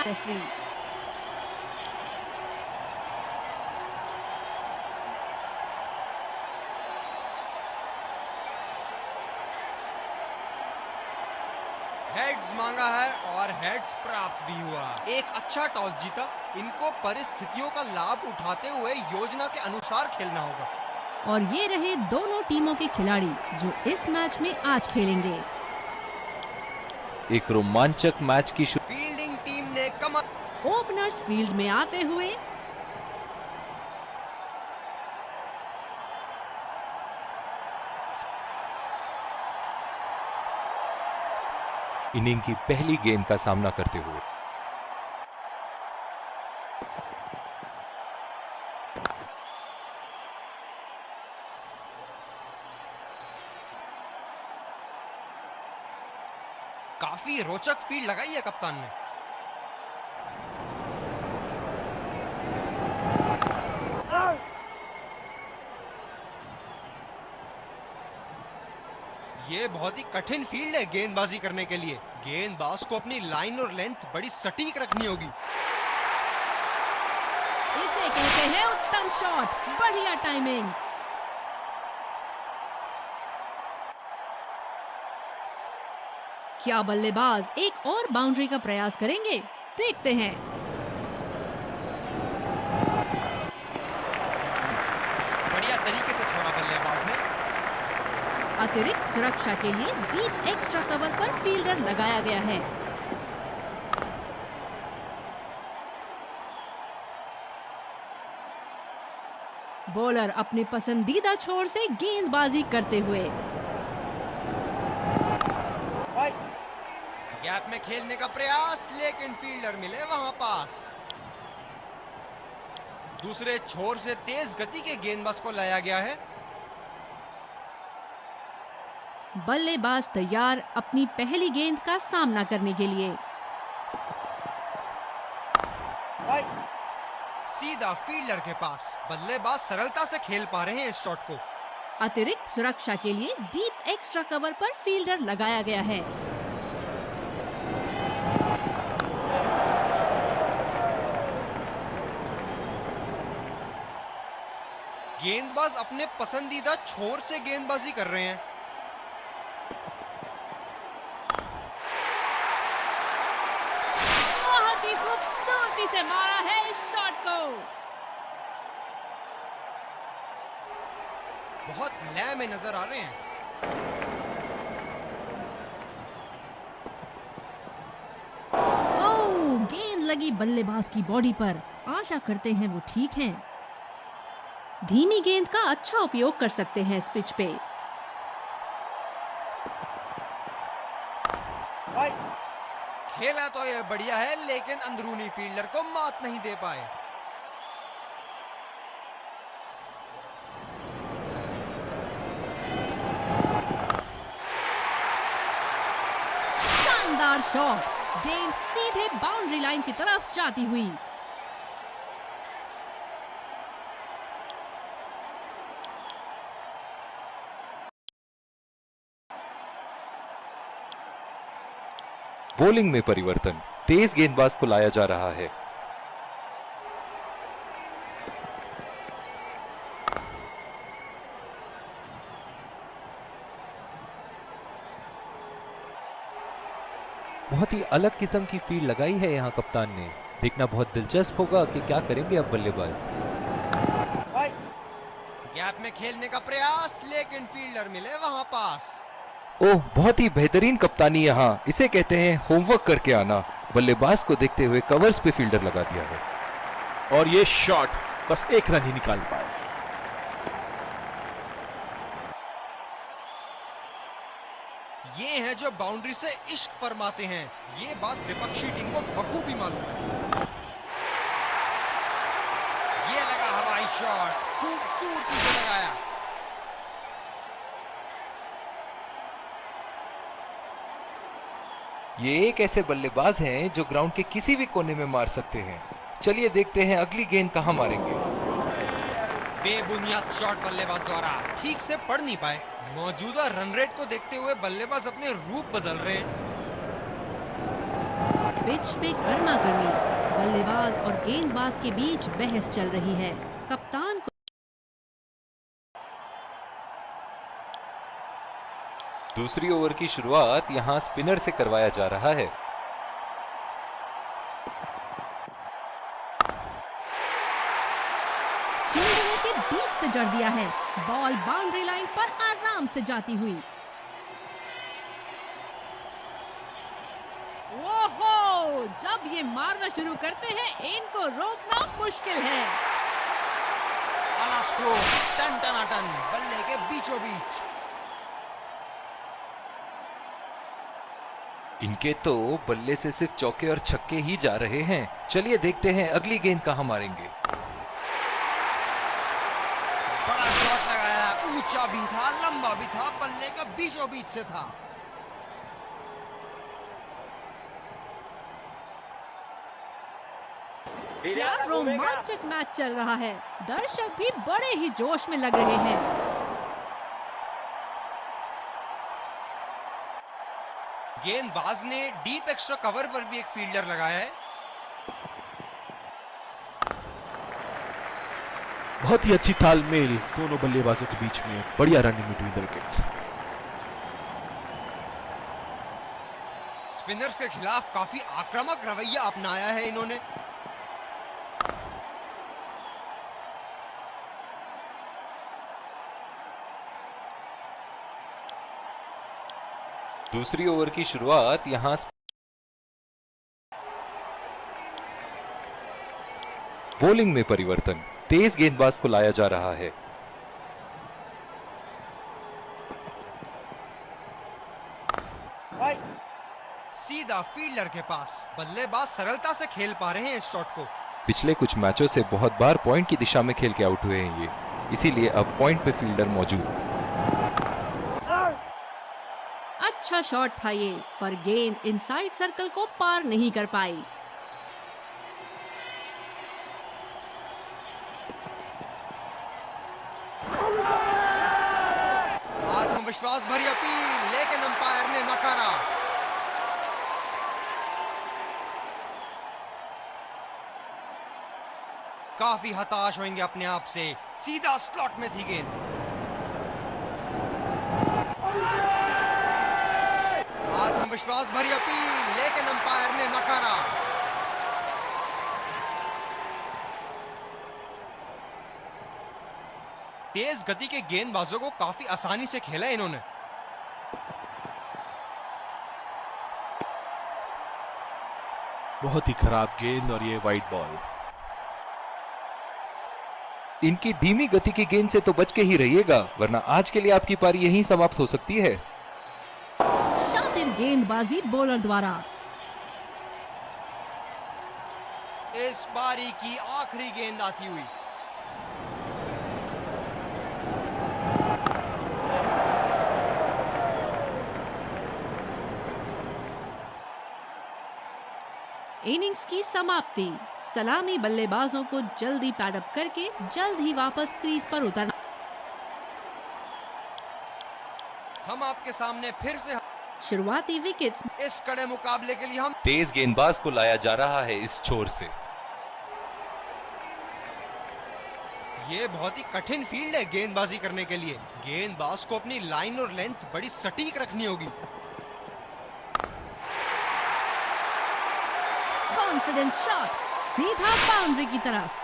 Referee. Heads मांगा है और हेड्स प्राप्त भी हुआ। एक अच्छा टॉस जीता। इनको परिस्थितियों का लाभ उठाते हुए योजना के अनुसार खेलना होगा। और ये रहे दोनों टीमों के खिलाड़ी जो इस मैच में आज खेलेंगे। एक रोमांचक मैच की फील्डिंग टीम ने कमाल। ओपनर्स फील्ड में आते हुए इनिंग की पहली गेंद का सामना करते हुए काफी रोचक फील्ड लगाई है कप्तान ने। ये बहुत ही कठिन फील्ड है गेंदबाजी करने के लिए। गेंदबाज को अपनी लाइन और लेंथ बड़ी सटीक रखनी होगी। इसे कहते हैं उत्तम शॉट, बढ़िया टाइमिंग। क्या बल्लेबाज एक और बाउंड्री का प्रयास करेंगे? देखते हैं। बढ़िया तरीके से छोड़ा बल्लेबाज ने। अतिरिक्त सुरक्षा के लिए डीप एक्स्ट्रा कवर पर फील्डर लगाया गया है। बॉलर अपने पसंदीदा छोर से गेंदबाजी करते हुए गैप में खेलने का प्रयास, लेकिन फील्डर मिले वहां पास। दूसरे छोर से तेज गति के गेंदबाज को लाया गया है। बल्लेबाज तैयार अपनी पहली गेंद का सामना करने के लिए। सीधा फील्डर के पास। बल्लेबाज सरलता से खेल पा रहे हैं इस शॉट को। अतिरिक्त सुरक्षा के लिए डीप एक्स्ट्रा कवर पर फील्डर लगाया गया है। गेंदबाज अपने पसंदीदा छोर से गेंदबाजी कर रहे हैं। बहुत ही खूबसूरती से मारा है इस शॉट को। बहुत लय में नजर आ रहे हैं। ओह, गेंद लगी बल्लेबाज की बॉडी पर। आशा करते हैं वो ठीक हैं। धीमी गेंद का अच्छा उपयोग कर सकते हैं इस पिच पे। खेला तो ये बढ़िया है, लेकिन अंदरूनी फील्डर को मात नहीं दे पाए। शानदार शॉट, गेंद सीधे बाउंड्री लाइन की तरफ जाती हुई। बॉलिंग में परिवर्तन, तेज गेंदबाज को लाया जा रहा है। बहुत ही अलग किस्म की फील्ड लगाई है यहाँ कप्तान ने। देखना बहुत दिलचस्प होगा कि क्या करेंगे अब बल्लेबाज। गैप में खेलने का प्रयास, लेकिन फील्डर मिले वहां पास। ओह, बहुत ही बेहतरीन कप्तानी यहाँ। इसे कहते हैं होमवर्क करके आना। बल्लेबाज को देखते हुए कवर्स पे फील्डर लगा दिया है और ये शॉट बस एक रन ही निकाल पाए। ये हैं जो बाउंड्री से इश्क फरमाते हैं। ये बात विपक्षी टीम को बखूबी मालूम है। ये लगा हवाई शॉट, खूबसूरती से लगाया। ये एक ऐसे बल्लेबाज हैं जो ग्राउंड के किसी भी कोने में मार सकते हैं। चलिए देखते हैं अगली गेंद कहां मारेंगे। बेबुनियाद शॉट बल्लेबाज द्वारा ठीक से पढ़ नहीं पाए। मौजूदा रन रेट को देखते हुए बल्लेबाज अपने रूप बदल रहे हैं। पिच पे गर्मा गर्मी, बल्लेबाज और गेंदबाज के बीच बहस चल रही है। कप्तान को दूसरी ओवर की शुरुआत यहां स्पिनर से करवाया जा रहा है। फील्डरों के बीच से जड़ दिया है, बॉल बाउंड्री लाइन पर आराम से जाती हुई। ओहो, जब ये मारना शुरू करते हैं इनको रोकना मुश्किल है। आला स्ट्रोक, टन टनाटन, बल्ले के बीचों बीच। इनके तो बल्ले से सिर्फ चौके और छक्के ही जा रहे हैं। चलिए देखते हैं अगली गेंद कहां मारेंगे। बड़ा शॉट लगाया, ऊंचा भी था, लंबा भी था, बल्ले का बीचों बीच से था। क्या रोमांचक मैच चल रहा है, दर्शक भी बड़े ही जोश में लग रहे हैं। गेंदबाज ने डीप एक्स्ट्रा कवर पर भी एक फील्डर लगाया है। बहुत ही अच्छी तालमेल दोनों बल्लेबाजों के बीच में, बढ़िया running between the wickets. Spinners के खिलाफ काफी आक्रामक रवैया अपनाया है इन्होंने। दूसरी ओवर की शुरुआत यहां बॉलिंग में परिवर्तन, तेज गेंदबाज को लाया जा रहा है। सीधा फील्डर के पास, बल्लेबाज सरलता से खेल पा रहे हैं इस शॉट को। पिछले कुछ मैचों से बहुत बार पॉइंट की दिशा में खेल के आउट हुए हैं ये, इसीलिए अब पॉइंट पे फील्डर मौजूद। अच्छा शॉट था ये, पर गेंद इनसाइड सर्कल को पार नहीं कर पाई। आत्मविश्वास भरी अपील, लेकिन अंपायर ने नकारा। काफी हताश होंगे अपने आप से, सीधा स्लॉट में थी गेंद। आत्मविश्वास भरी अपील, लेकिन अंपायर ने नकारा। तेज गति के गेंदबाजों को काफी आसानी से खेला इन्होंने। बहुत ही खराब गेंद और ये वाइड बॉल। इनकी धीमी गति की गेंद से तो बच के ही रहिएगा, वरना आज के लिए आपकी पारी यहीं समाप्त हो सकती है। शातिर गेंदबाजी बॉलर द्वारा। इस पारी की आखिरी गेंद आती हुई। इनिंग्स की समाप्ति, सलामी बल्लेबाजों को जल्दी पैडअप करके जल्द ही वापस क्रीज पर उतरना। हम आपके सामने फिर से शुरुआती विकेट्स। इस कड़े मुकाबले के लिए हम तेज गेंदबाज को लाया जा रहा है इस छोर से। ये बहुत ही कठिन फील्ड है गेंदबाजी करने के लिए। गेंदबाज को अपनी लाइन और लेंथ बड़ी सटीक रखनी होगी। कॉन्फिडेंट शॉट, सीधा बाउंड्री की तरफ।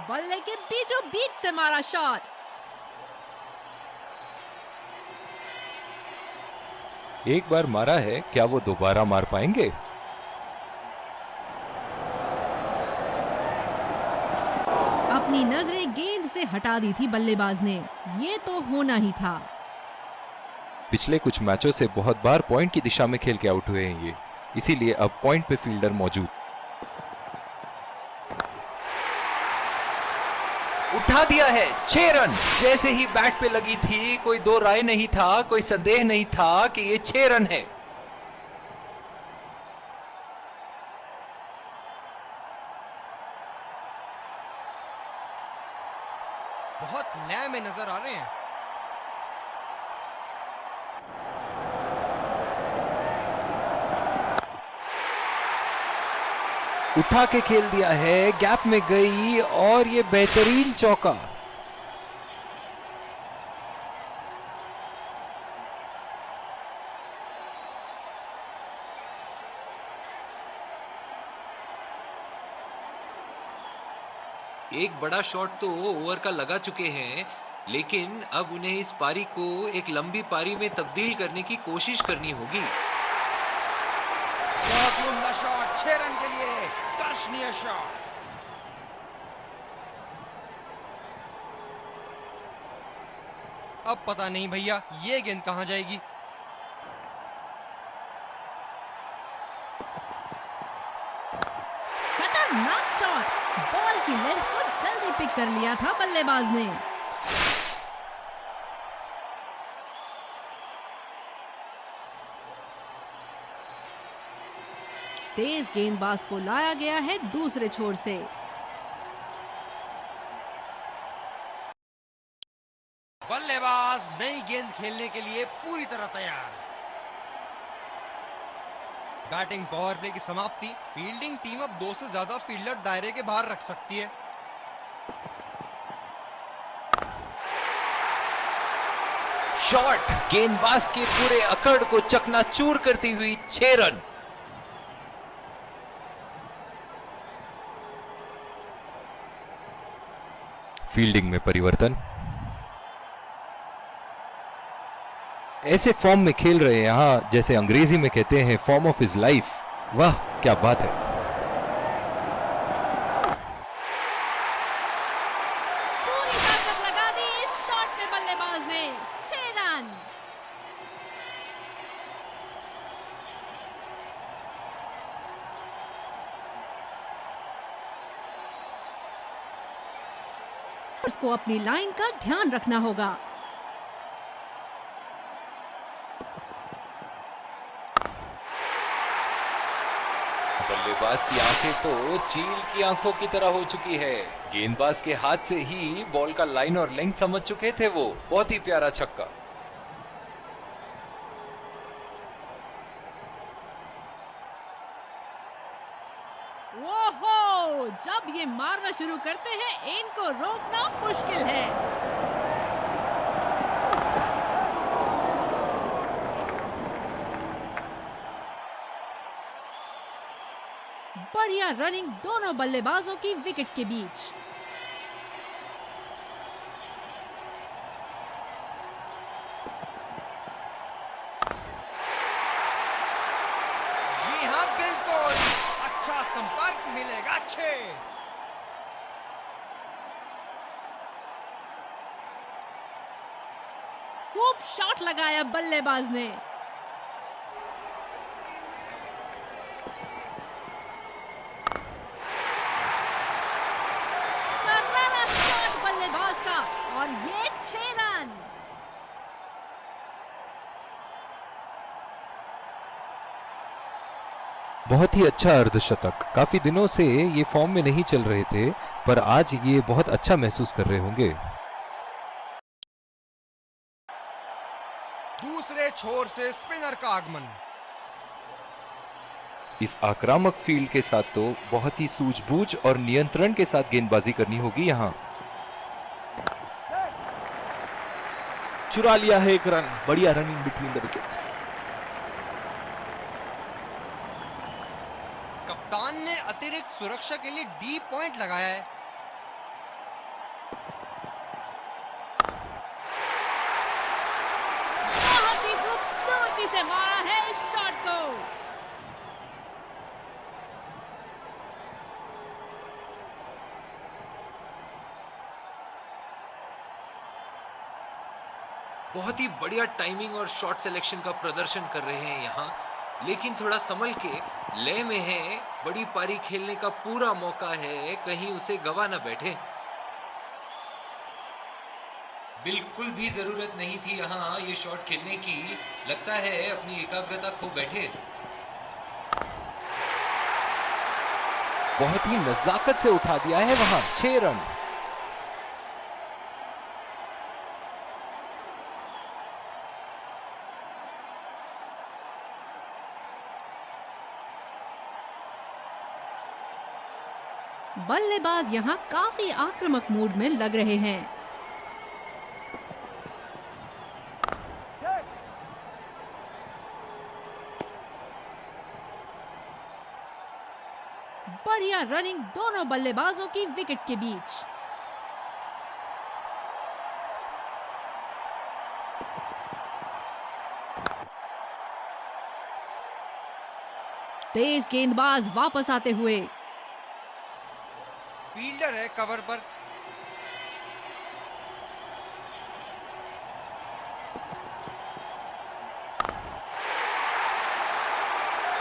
बल्ले के बीचों बीच से मारा शॉट। एक बार मारा है, क्या वो दोबारा मार पाएंगे? अपनी नजरें गेंद से हटा दी थी बल्लेबाज ने, ये तो होना ही था। पिछले कुछ मैचों से बहुत बार पॉइंट की दिशा में खेल के आउट हुए हैं ये, इसीलिए अब पॉइंट पे फील्डर मौजूद। उठा दिया है, 6 रन। जैसे ही बैट पे लगी थी, कोई दो राय नहीं था, कोई संदेह नहीं था कि ये 6 रन है। बहुत लय में नजर आ रहे हैं। उठा के खेल दिया है, गैप में गई और ये बेहतरीन चौका। एक बड़ा शॉट तो ओवर का लगा चुके हैं, लेकिन अब उन्हें इस पारी को एक लंबी पारी में तब्दील करने की कोशिश करनी होगी। बहुत उम्दा शॉट, 6 रन के लिए दर्शनीय शॉट। अब पता नहीं भैया ये गेंद कहां जाएगी। खतरनाक शॉट, बॉल की लेंथ को जल्दी पिक कर लिया था बल्लेबाज ने। तेज गेंदबाज को लाया गया है दूसरे छोर से। बल्लेबाज नई गेंद खेलने के लिए पूरी तरह तैयार। बैटिंग पावर प्ले की समाप्ति। फील्डिंग टीम अब 2 से ज्यादा फील्डर दायरे के बाहर रख सकती है। शॉट गेंदबाज के पूरे अकड़ को चकनाचूर करती हुई 6 रन। फील्डिंग में परिवर्तन। ऐसे फॉर्म में खेल रहे हैं यहां, जैसे अंग्रेजी में कहते हैं फॉर्म ऑफ हिज लाइफ। वाह क्या बात है। पूरी ताकत लगा दी इस शॉट में बल्लेबाज ने। 6 रन। उसको अपनी लाइन का ध्यान रखना होगा। बल्लेबाज की आंखें तो चील की आंखों की तरह हो चुकी है। गेंदबाज के हाथ से ही बॉल का लाइन और लेंथ समझ चुके थे वो। बहुत ही प्यारा छक्का। ओहो, जब ये मारना शुरू करते हैं इनको रोकना मुश्किल है। बढ़िया रनिंग दोनों बल्लेबाजों की विकेट के बीच। जी हां बिल्कुल, अच्छा संपर्क मिलेगा 6। खूब शॉट लगाया बल्लेबाज ने। करारा शॉट बल्लेबाज का और ये 6 रन। बहुत ही अच्छा अर्धशतक। काफी दिनों से ये फॉर्म में नहीं चल रहे थे, पर आज ये बहुत अच्छा महसूस कर रहे होंगे। दूसरे छोर से स्पिनर का आगमन। इस आक्रामक फील्ड के साथ तो बहुत ही सूझबूझ और नियंत्रण के साथ गेंदबाजी करनी होगी यहाँ। चुरा लिया है 1 रन। बढ़िया रनिंग बिटवीन द विकेट्स। कप्तान ने अतिरिक्त सुरक्षा के लिए डी पॉइंट लगाया है। बहुत ही खूबसूरती से मारा है इस शॉट को। बहुत ही बढ़िया टाइमिंग और शॉट सिलेक्शन का प्रदर्शन कर रहे हैं यहाँ, लेकिन थोड़ा संभल के। लय में है, बड़ी पारी खेलने का पूरा मौका है, कहीं उसे गवा ना बैठे। बिल्कुल भी जरूरत नहीं थी यहाँ ये शॉट खेलने की। लगता है अपनी एकाग्रता खो बैठे। बहुत ही नजाकत से उठा दिया है वहां। 6 रन। बल्लेबाज यहाँ काफी आक्रामक मूड में लग रहे हैं। बढ़िया रनिंग दोनों बल्लेबाजों की विकेट के बीच। तेज गेंदबाज वापस आते हुए। फील्डर है कवर पर।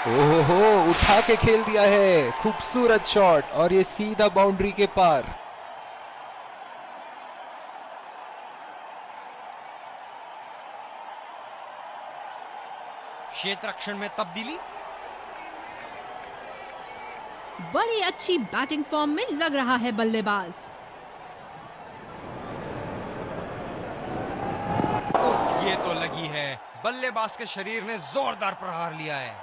ओहो, उठा के खेल दिया है। खूबसूरत शॉट और ये सीधा बाउंड्री के पार। क्षेत्र रक्षण में तब्दीली। बड़ी अच्छी बैटिंग फॉर्म में लग रहा है बल्लेबाज। उफ, ये तो लगी है। बल्लेबाज के शरीर ने जोरदार प्रहार लिया है।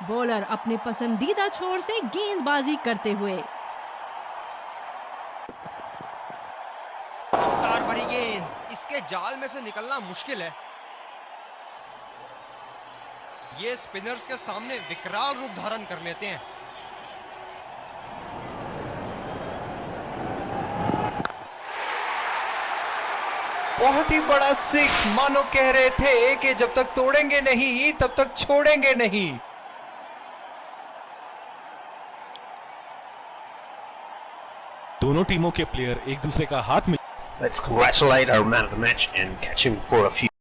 बॉलर अपने पसंदीदा छोर से गेंदबाजी करते हुए। रफ्तार भरी गेंद, इसके जाल में से निकलना मुश्किल है। ये स्पिनर्स के सामने विकराल रूप धारण कर लेते हैं। बहुत ही बड़ा सिक्स, मानो कह रहे थे कि जब तक तोड़ेंगे नहीं तब तक छोड़ेंगे नहीं। दोनों टीमों के प्लेयर एक दूसरे का हाथ मिल Let's congratulate our man of the match and catch him for a few.